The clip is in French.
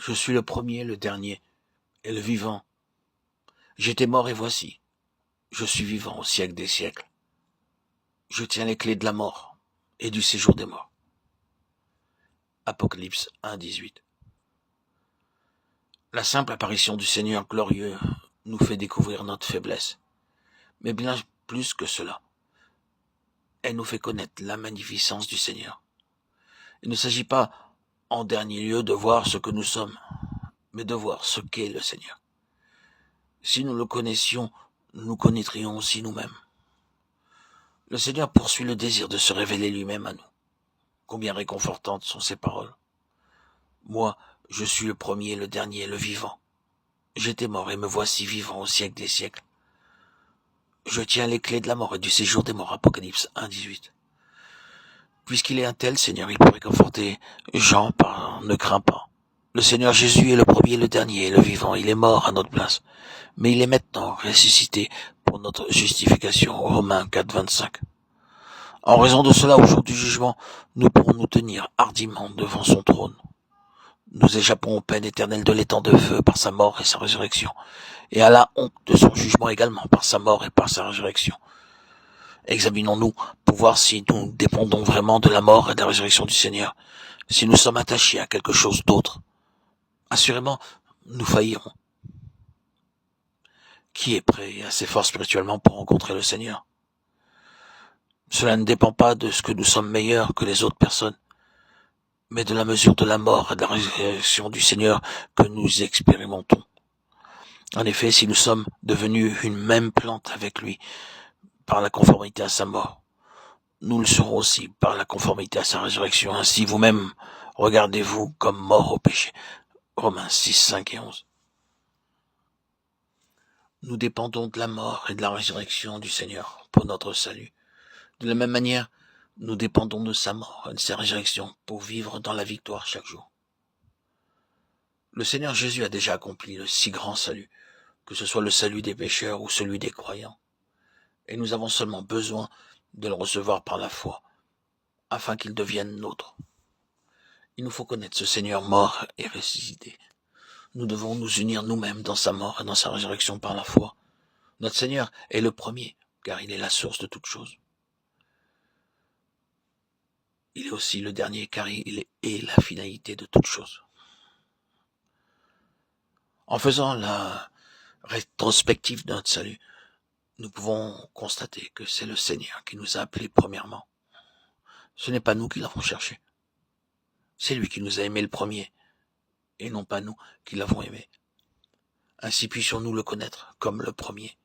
Je suis le premier, le dernier, et le vivant. J'étais mort et voici. Je suis vivant au siècle des siècles. Je tiens les clés de la mort et du séjour des morts. Apocalypse 1:18. La simple apparition du Seigneur glorieux nous fait découvrir notre faiblesse. Mais bien plus que cela, elle nous fait connaître la magnificence du Seigneur. Il ne s'agit pas, en dernier lieu, de voir ce que nous sommes, mais de voir ce qu'est le Seigneur. Si nous le connaissions, nous connaîtrions aussi nous-mêmes. Le Seigneur poursuit le désir de se révéler lui-même à nous. Combien réconfortantes sont ces paroles. Moi, je suis le premier, le dernier, le vivant. J'étais mort et me voici vivant au siècle des siècles. Je tiens les clés de la mort et du séjour des morts. Apocalypse 1:18. Puisqu'il est un tel Seigneur, il pourrait conforter Jean par « Ne crains pas ». Le Seigneur Jésus est le premier, le dernier, le vivant. Il est mort à notre place. Mais il est maintenant ressuscité pour notre justification. Romains 4:25. En raison de cela, au jour du jugement, nous pourrons nous tenir hardiment devant son trône. Nous échappons aux peines éternelles de l'étang de feu par sa mort et sa résurrection, et à la honte de son jugement également par sa mort et par sa résurrection. Examinons-nous pour voir si nous dépendons vraiment de la mort et de la résurrection du Seigneur, si nous sommes attachés à quelque chose d'autre. Assurément, nous faillirons. Qui est prêt et assez fort spirituellement pour rencontrer le Seigneur? Cela ne dépend pas de ce que nous sommes meilleurs que les autres personnes, mais de la mesure de la mort et de la résurrection du Seigneur que nous expérimentons. En effet, si nous sommes devenus une même plante avec lui par la conformité à sa mort, nous le serons aussi par la conformité à sa résurrection. Ainsi, vous-même, regardez-vous comme mort au péché. Romains 6, 5 et 11. Nous dépendons de la mort et de la résurrection du Seigneur pour notre salut. De la même manière, nous dépendons de sa mort et de sa résurrection pour vivre dans la victoire chaque jour. Le Seigneur Jésus a déjà accompli le si grand salut, que ce soit le salut des pécheurs ou celui des croyants. Et nous avons seulement besoin de le recevoir par la foi, afin qu'il devienne nôtre. Il nous faut connaître ce Seigneur mort et ressuscité. Nous devons nous unir nous-mêmes dans sa mort et dans sa résurrection par la foi. Notre Seigneur est le premier, car il est la source de toutes choses. Il est aussi le dernier, car il est la finalité de toutes choses. En faisant la rétrospective de notre salut, nous pouvons constater que c'est le Seigneur qui nous a appelés premièrement. Ce n'est pas nous qui l'avons cherché. C'est lui qui nous a aimés le premier, et non pas nous qui l'avons aimé. Ainsi puissions-nous le connaître comme le premier.